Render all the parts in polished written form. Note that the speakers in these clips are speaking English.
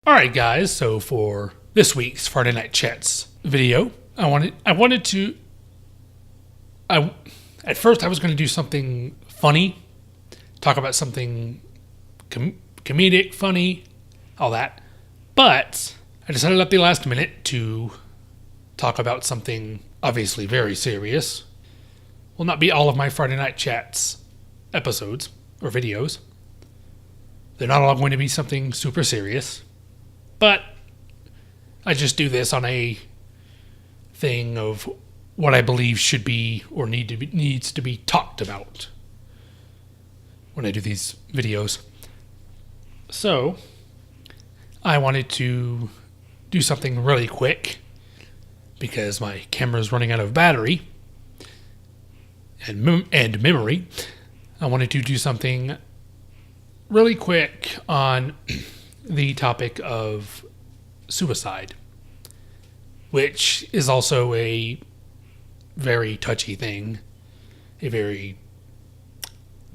Alright guys, so for this week's Friday Night Chats video, at first I was going to do something funny, talk about something comedic, funny, all that, but I decided at the last minute to talk about something obviously very serious. Will not be all of my Friday Night Chats episodes or videos. They're not all going to be something super serious. But I just do this on a thing of what I believe should be or needs to be talked about when I do these videos. So I wanted to do something really quick because my camera's running out of battery and memory. I wanted to do something really quick on the topic of suicide, which is also a very touchy thing, a very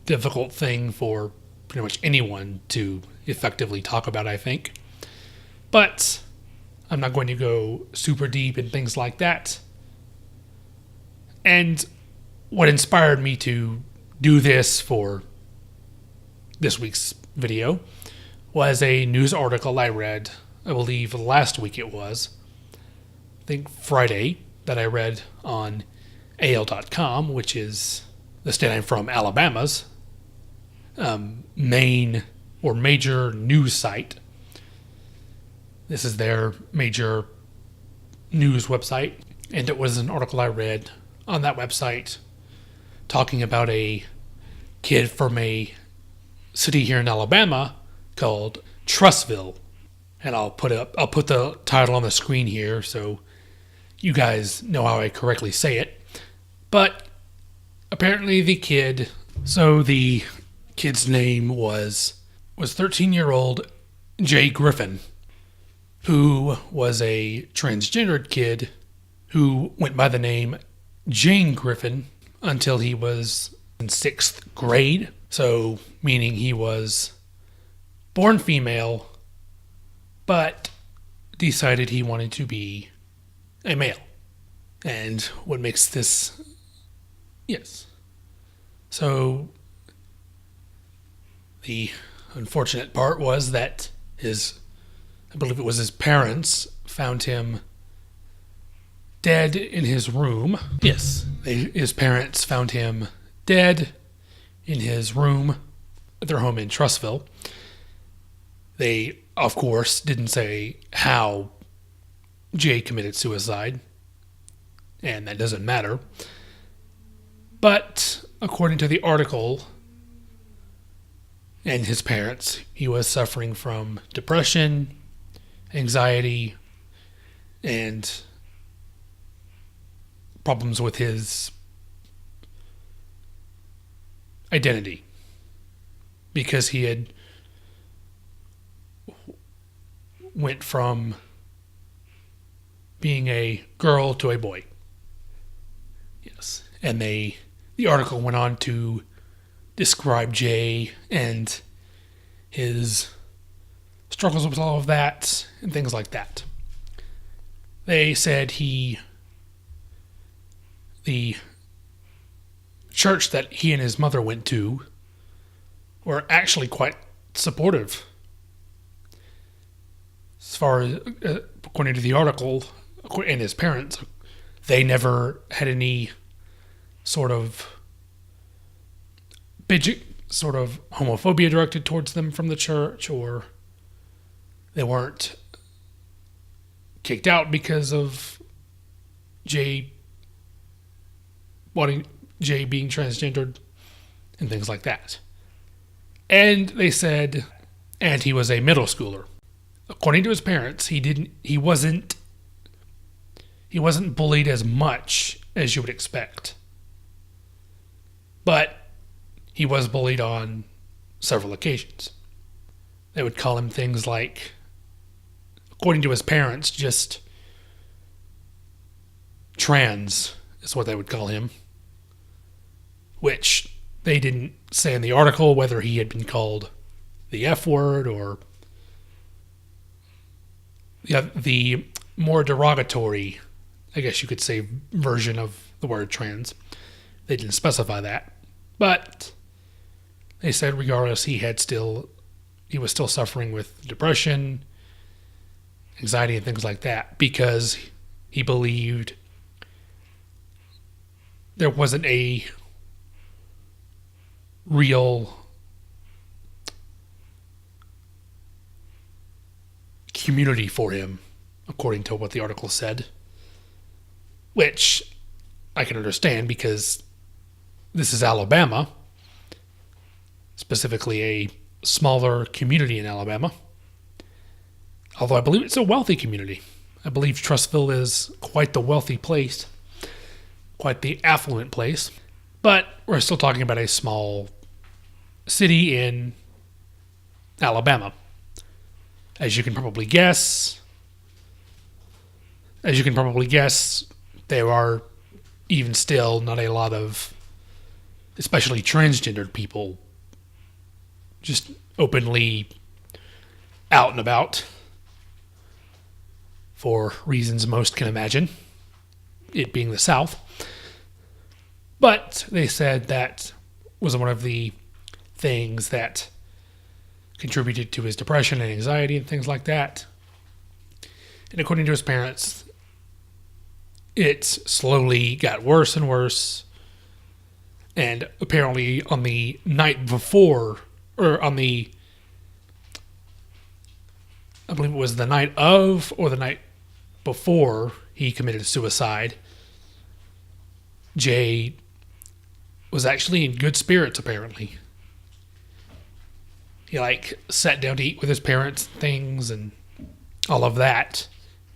difficult thing for pretty much anyone to effectively talk about, I think. But I'm not going to go super deep in things like that. And what inspired me to do this for this week's video was a news article I read, I believe last week it was, I think Friday, that I read on AL.com, which is the state I'm from, Alabama's main or major news site. This is their major news website, and it was an article I read on that website talking about a kid from a city here in Alabama called Trussville, and I'll put the title on the screen here so you guys know how I correctly say it. But apparently the kid's name was 13-year-old Jay Griffin, who was a transgendered kid who went by the name Jane Griffin until he was in 6th grade. So meaning he was born female, but decided he wanted to be a male. And what makes this... Yes. So the unfortunate part was that I believe it was his parents, found him dead in his room. Yes. His parents found him dead in his room at their home in Trussville. They, of course, didn't say how Jay committed suicide, and that doesn't matter. But according to the article and his parents, he was suffering from depression, anxiety, and problems with his identity, because he had went from being a girl to a boy. Yes. And the article went on to describe Jay and his struggles with all of that and things like that. They said the church that he and his mother went to were actually quite supportive. As far as, according to the article, and his parents, they never had any sort of homophobia directed towards them from the church, or they weren't kicked out because of Jay being transgendered and things like that. And they said, and he was a middle schooler. According to his parents, he wasn't bullied as much as you would expect. But he was bullied on several occasions. They would call him things like, according to his parents, just trans is what they would call him. Which they didn't say in the article whether he had been called the F word or the more derogatory, I guess you could say, version of the word trans. They didn't specify that, but they said regardless, he was still suffering with depression, anxiety, and things like that because he believed there wasn't a real community for him, according to what the article said, which I can understand because this is Alabama, specifically a smaller community in Alabama, although I believe it's a wealthy community. I believe Trussville is quite the wealthy place, quite the affluent place, but we're still talking about a small city in Alabama. As you can probably guess, there are even still not a lot of, especially transgendered people, just openly out and about for reasons most can imagine, it being the South. But they said that was one of the things that contributed to his depression and anxiety and things like that. And according to his parents, it slowly got worse and worse. And apparently on the night before, or on the, I believe it was the night of or the night before he committed suicide, Jay was actually in good spirits, apparently. He sat down to eat with his parents and things and all of that.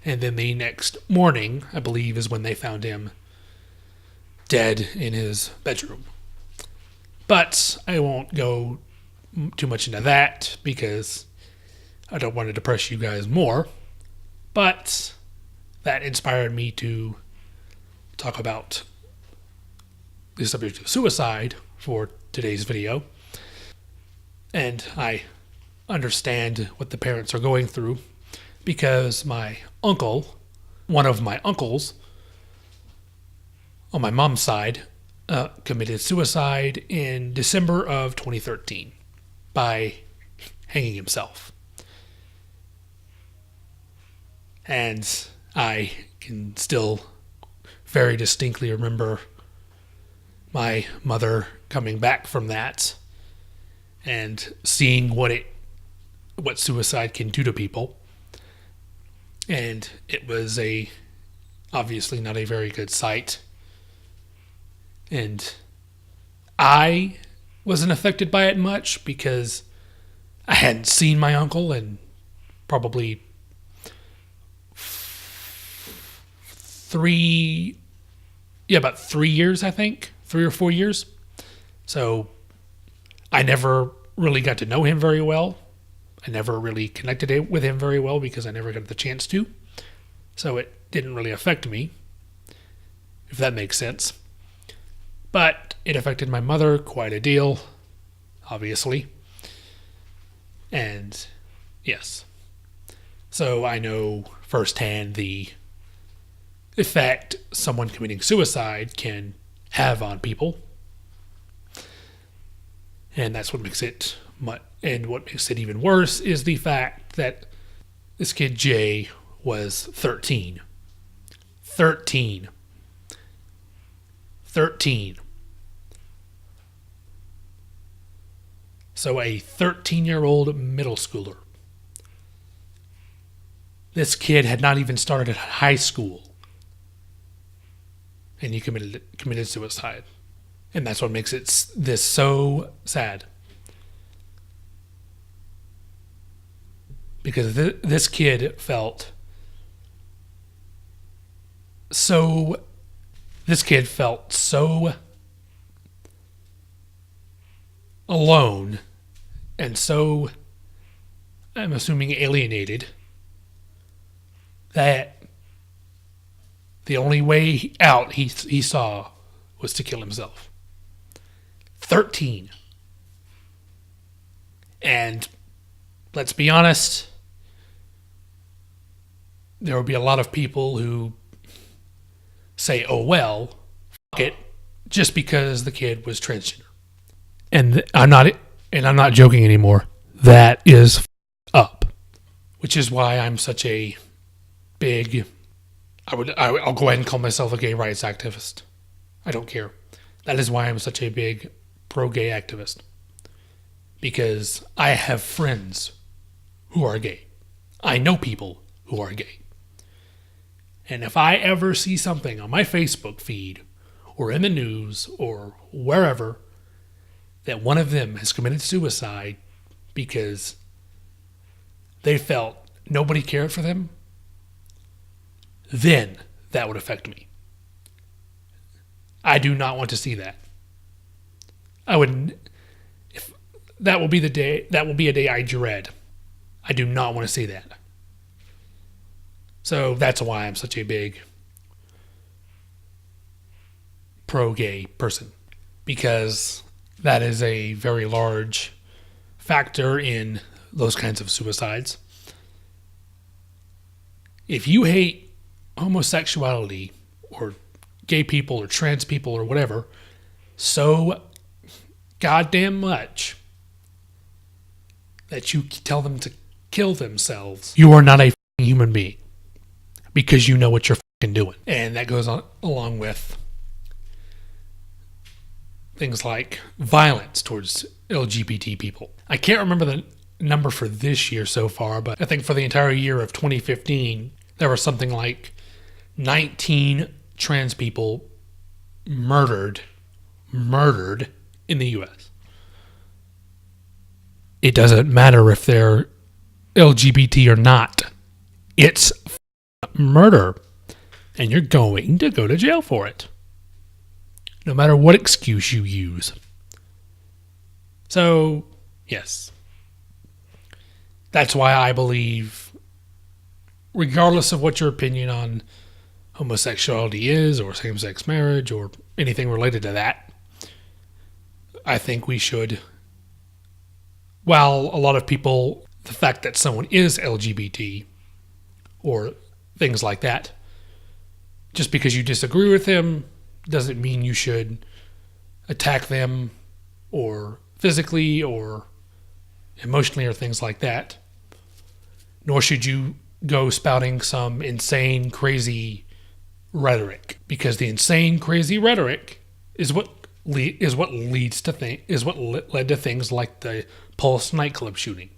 And then the next morning, I believe, is when they found him dead in his bedroom. But I won't go too much into that because I don't want to depress you guys more. But that inspired me to talk about the subject of suicide for today's video. And I understand what the parents are going through because my uncle, one of my uncles on my mom's side, committed suicide in December of 2013 by hanging himself. And I can still very distinctly remember my mother coming back from that and seeing what suicide can do to people. And it was obviously not a very good sight. And I wasn't affected by it much because I hadn't seen my uncle in probably about 3 years, I think. 3 or 4 years. So I never really got to know him very well. I never really connected with him very well because I never got the chance to. So it didn't really affect me, if that makes sense. But it affected my mother quite a deal, obviously. And yes. So I know firsthand the effect someone committing suicide can have on people. And that's what makes it and what makes it even worse is the fact that this kid Jay was 13. 13. So a 13-year-old middle schooler. This kid had not even started high school. And he committed suicide. And that's what makes this so sad. Because this kid felt so alone and so, I'm assuming, alienated that the only way out he saw was to kill himself. 13. And let's be honest, there will be a lot of people who say, "Oh well, fuck it," just because the kid was transgender. And I'm not joking anymore. That is up, which is why I'm such a big. I'll go ahead and call myself a gay rights activist. I don't care. That is why I'm such a big pro-gay activist. Because I have friends who are gay. I know people who are gay. And if I ever see something on my Facebook feed or in the news or wherever that one of them has committed suicide because they felt nobody cared for them, then that would affect me. I do not want to see that. That will be a day I dread. I do not want to see that. So that's why I'm such a big pro-gay person. Because that is a very large factor in those kinds of suicides. If you hate homosexuality or gay people or trans people or whatever so goddamn much that you tell them to kill themselves, you are not a human being because you know what you're doing. And that goes on along with things like violence towards LGBT people. I can't remember the number for this year so far, but I think for the entire year of 2015, there was something like 19 trans people murdered in the U.S. It doesn't matter if they're LGBT or not. It's murder, and you're going to go to jail for it, no matter what excuse you use. So, yes. That's why I believe, regardless of what your opinion on homosexuality is, or same-sex marriage, or anything related to that, I think we should, while a lot of people, the fact that someone is LGBT, or things like that, just because you disagree with them, doesn't mean you should attack them, or physically, or emotionally, or things like that. Nor should you go spouting some insane, crazy rhetoric, because the insane, crazy rhetoric is what led to things like the Pulse nightclub shooting.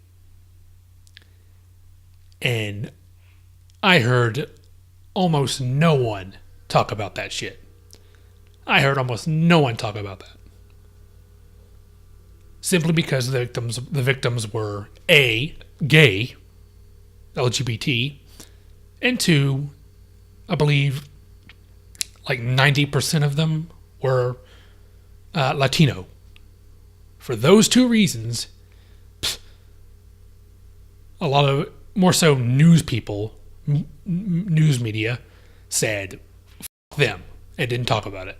And I heard almost no one talk about that shit. I heard almost no one talk about that. Simply because the victims were A, gay, LGBT, and two, I believe like 90% of them were Latino. For those two reasons, a lot of, more so news people, news media, said F them and didn't talk about it.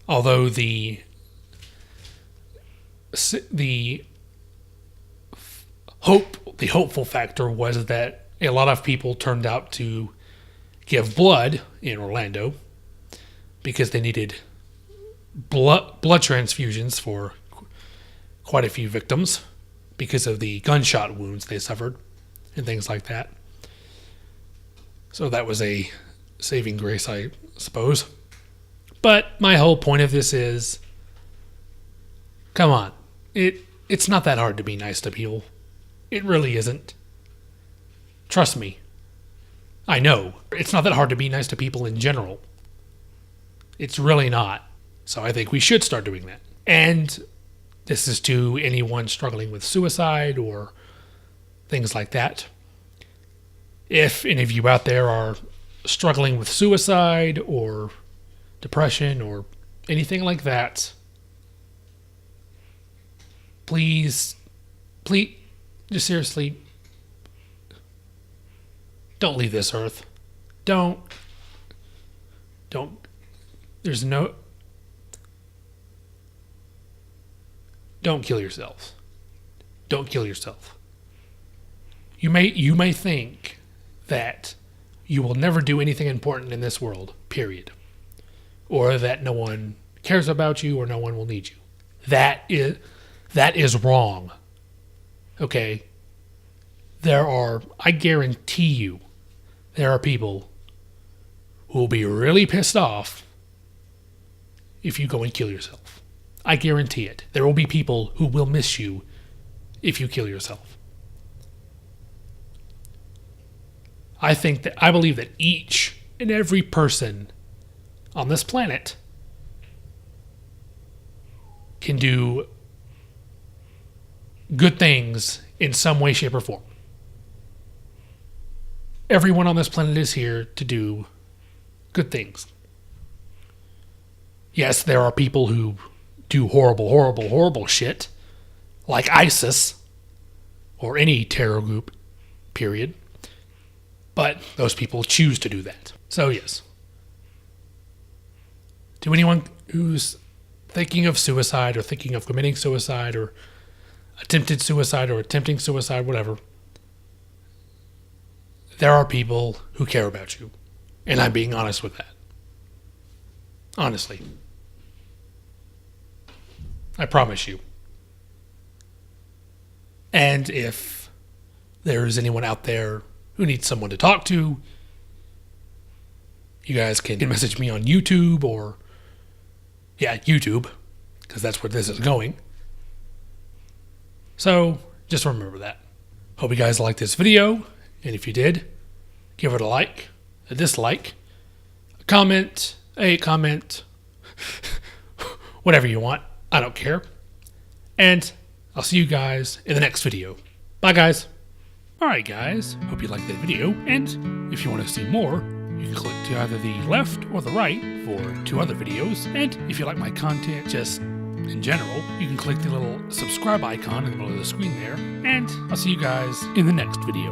Although the hopeful factor was that a lot of people turned out to give blood in Orlando because they needed blood transfusions for quite a few victims because of the gunshot wounds they suffered and things like that. So that was a saving grace, I suppose. But my whole point of this is, come on, it's not that hard to be nice to people. It really isn't. Trust me. I know. It's not that hard to be nice to people in general. It's really not. So I think we should start doing that. And this is to anyone struggling with suicide or things like that. If any of you out there are struggling with suicide or depression or anything like that, please, just seriously, don't leave this earth. Don't, don't kill yourselves. Don't kill yourself. You may think that you will never do anything important in this world, period. Or that no one cares about you or no one will need you. That is wrong. Okay? I guarantee you, there are people who will be really pissed off if you go and kill yourself. I guarantee it. There will be people who will miss you if you kill yourself. I believe that each and every person on this planet can do good things in some way, shape, or form. Everyone on this planet is here to do good things. Yes, there are people who do horrible, horrible, horrible shit, like ISIS, or any terror group, period. But those people choose to do that. So yes. To anyone who's thinking of suicide or thinking of committing suicide or attempted suicide or attempting suicide, whatever, there are people who care about you. And I'm being honest with that. Honestly. I promise you. And if there's anyone out there who needs someone to talk to, you guys can message me on YouTube or, YouTube, because that's where this is going. So just remember that. Hope you guys liked this video, and if you did, give it a like, a dislike, a comment, whatever you want. I don't care. And I'll see you guys in the next video. Bye, guys. Alright, guys. Hope you liked that video. And if you want to see more, you can click to either the left or the right for 2 other videos. And if you like my content just in general, you can click the little subscribe icon in the middle of the screen there. And I'll see you guys in the next video.